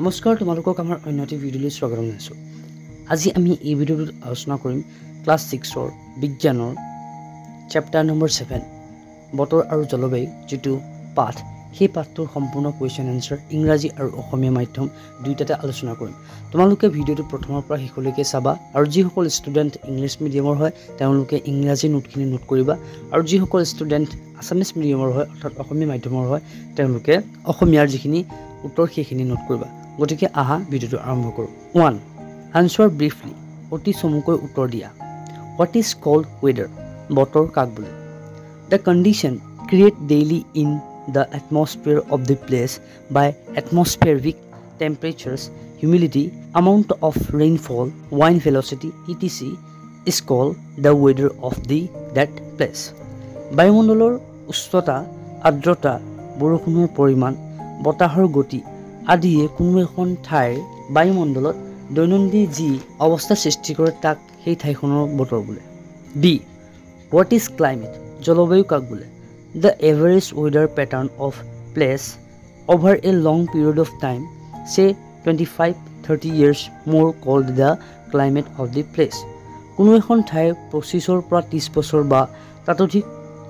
নমস্কাৰ তোমালোকক আমাৰ অন্যটি ভিডিঅ'লৈ স্বাগতম জনাইছোঁ। আজি আমি এই ভিডিঅ'টোত আলোচনা কৰিম ক্লাছ 6ৰ বিজ্ঞানৰ চেপ্টাৰ নম্বৰ 7 বতৰ আৰু জলবায়ু যেটো পাঠ সেই পাঠটোৰ সম্পূৰ্ণ কোৱেশ্চন আনসাৰ ইংৰাজী আৰু অসমীয়া মাধ্যম দুইটাতে আলোচনা কৰিম। তোমালোকে ভিডিঅ'টো প্ৰথমৰ পৰা শেষলৈকে চাবা আৰু যিসকল ষ্টুডেণ্ট ইংলিছ মিডিয়ামৰ হয় তেওঁলোকে ইংৰাজী নোটখিনি নোট কৰিবা আৰু যিসকল ষ্টুডেণ্ট আছামিজ মিডিয়ামৰ হয় অৰ্থাৎ অসমীয়া মাধ্যমৰ হয় তেওঁলোকে অসমীয়াৰ যিখিনি উত্তৰ সেইখিনি নোট কৰিবা। গতিকে আহা ভিডিঅ'টো আৰম্ভ কৰোঁ। 1. আনসাৰ ব্ৰিফলি অতি চমুকৈ উত্তৰ দিয়া। What is called weather? বতৰ কাক বোলে? The condition create daily in the atmosphere of the place by atmospheric temperatures humidity, amount of rainfall, wind velocity, etc. is called the weather of that place. বায়ুমণ্ডলৰ উষ্ণতা, আৰ্দ্ৰতা, বৰষুণৰ পৰিমাণ, বতাহৰ গতি আদিয়ে কোনো এখন ঠাইৰ বায়ুমণ্ডলত দৈনন্দিন যি অৱস্থা সৃষ্টি কৰে তাক সেই ঠাইখনৰ বতৰ বোলে। B. What is climate? জলবায়ু কাক বোলে? The average weather pattern of place over a long period of time, say 25-30 years more called the climate of the place. কোনো এখন ঠাইৰ 25 পৰা 30 বছৰ বা তাতোধিক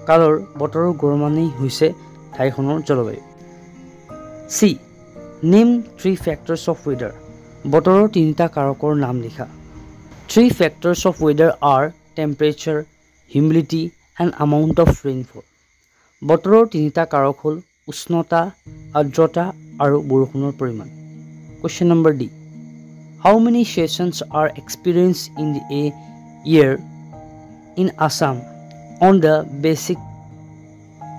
কালৰ বতৰৰ গড়মানেই হৈছে ঠাইখনৰ জলবায়ু। C. Name 3 factors of weather. বতৰৰ তিনিটা কাৰকৰ নাম লিখা। 3 factors of weather are temperature, humidity and amount of rainfall. বতৰৰ তিনিটা কাৰক হ'ল উষ্ণতা, আৰ্দ্ৰতা আৰু বৰষুণৰ পৰিমাণ। Question number D. How many seasons are experienced in a year in Assam on the basis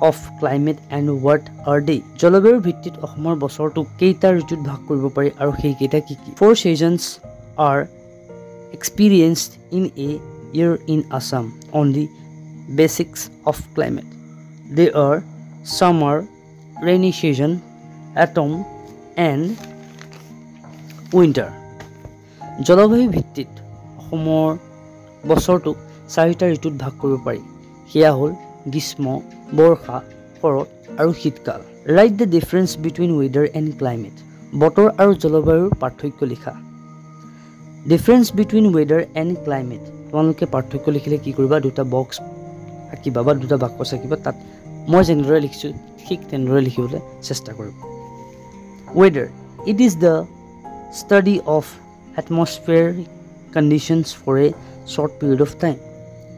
of climate and what are they? জলবায়ুৰ ভিত্তিত অসমৰ বছৰটো কেইটা ঋতুত ভাগ কৰিব পাৰি আৰু সেই কেইটা কি কি? 4 seasons are experienced in a year in Assam on the basics of climate. They are summer, rainy season, autumn and winter. জলবায়ু ভিত্তিত অসমৰ বছৰটোক 4টা ঋতুত ভাগ কৰিব পাৰি। সেয়া হ'ল গ্ৰীষ্ম, বৰ্ষা, শৰৎ আৰু শীতকাল। Write the difference between weather and climate. বতৰ আৰু জলবায়ুৰ পাৰ্থক্য লিখা। Difference between weather and climate. তোমালোকে পাৰ্থক্য লিখিলে কি কৰিবা? দুটা বক্স আঁকিবা বা দুটা বাক্য আঁকিবা। তাত মই যেনেদৰে লিখিছোঁ ঠিক তেনেদৰে লিখিবলৈ চেষ্টা কৰিবা। Weather. It is the study of atmospheric conditions for a short period of time.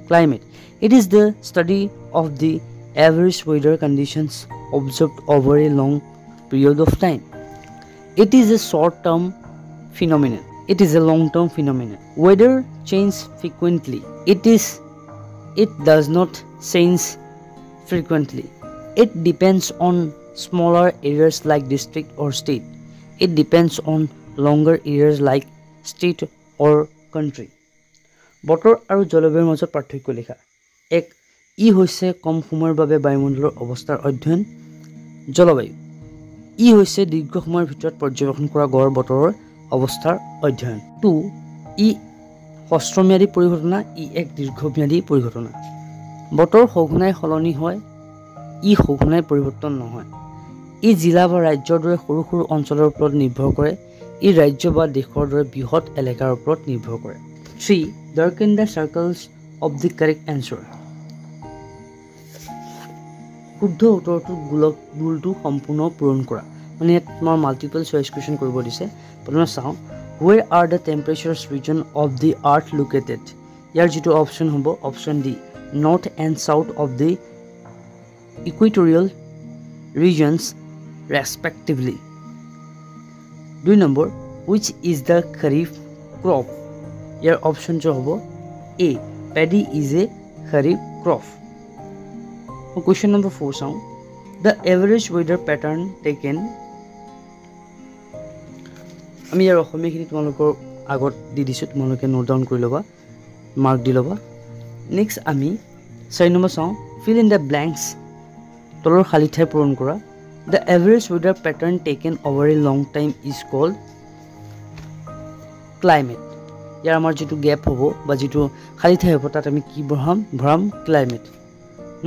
Climate. It is the study of the average weather conditions observed over a long period of time. It is a short-term phenomenon. It is a long-term phenomenon. Weather changes frequently. It does not change frequently. It depends on smaller areas like district or state. It depends on longer areas like state or country. বতৰ আৰু জলবায়ুৰ মাজত পাৰ্থক্য লিখা। 1. ই হৈছে কম সময়ৰ বাবে বায়ুমণ্ডলৰ অৱস্থাৰ অধ্যয়ন। জলবায়ু ই হৈছে দীৰ্ঘ সময়ৰ ভিতৰত পৰ্যবেক্ষণ কৰা গড় বতৰৰ অৱস্থাৰ অধ্যয়ন। 2. ই হ্ৰস্বম্যাদী পৰিঘটনা, ই এক দীৰ্ঘম্যাদী পৰিঘটনা। বতৰ সঘনাই সলনি হয়, ই সঘনাই পৰিৱৰ্তন নহয়। ই জিলা বা ৰাজ্যৰ দৰে সৰু সৰু অঞ্চলৰ ওপৰত নিৰ্ভৰ কৰে, ই ৰাজ্য বা দেশৰ দৰে বৃহৎ এলেকাৰ ওপৰত নিৰ্ভৰ কৰে। 3. Darken the circles of the correct answer. শুদ্ধ উত্তৰটোৰ গোলটো সম্পূৰ্ণ পূৰণ কৰা। মানে ইয়াত তোমাৰ মাল্টিপল চইচ কুৱেশ্যন কৰিব দিছে। প্ৰথমে চাওঁ, where are the temperatures region of the earth located? ইয়াৰ যিটো অপশ্যন হ'ব option D, north and south of the equatorial regions respectively. 2 number, which is the kharif crop? ইয়াৰ অপশ্যনটো হ'ব এ, paddy is a kharif crop. Question number 4 চাওঁ, the average weather pattern taken. আমি ইয়াৰ অসমীয়াখিনি তোমালোকৰ আগত দি দিছোঁ, তোমালোকে নোট ডাউন কৰি ল'বা, মাৰ্ক দি ল'বা। নেক্সট আমি 4 নম্বৰ চাওঁ, fill in the blanks. তলৰ খালী ঠাই পূৰণ কৰা। The average weather pattern taken over a long time is called climate. ইয়াৰ আমাৰ যিটো গেপ হ'ব বা যিটো খালী ঠাই হ'ব তাত আমি কি ভৰাম? ক্লাইমেট।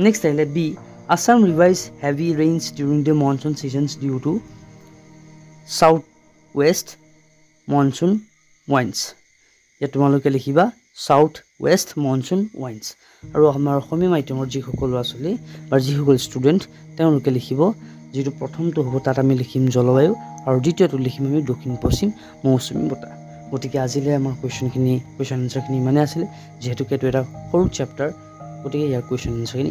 নেক্সট আহিলে B, Assam revised heavy rains during the monsoon seasons due to south west monsoon winds. ইয়াত তোমালোকে লিখিবা সাউথ ৱেষ্ট মনচুন উইণ্ডছ। আৰু আমাৰ অসমীয়া মাধ্যমৰ যিসকল ল'ৰা ছোৱালী বা যিসকল ষ্টুডেণ্ট তেওঁলোকে লিখিব যিটো প্ৰথমটো হ'ব তাত আমি লিখিম জলবায়ু আৰু দ্বিতীয়টো লিখিম আমি দক্ষিণ পশ্চিম মৌচুমী বতাহ। গতিকে আজিলৈ আমাৰ কুৱেশ্যন এনচাৰখিনি ইমানেই আছিলে, যিহেতুকে এইটো এটা সৰু চেপ্টাৰ, গতিকে ইয়াৰ কুৱেশ্যন এনচাৰখিনি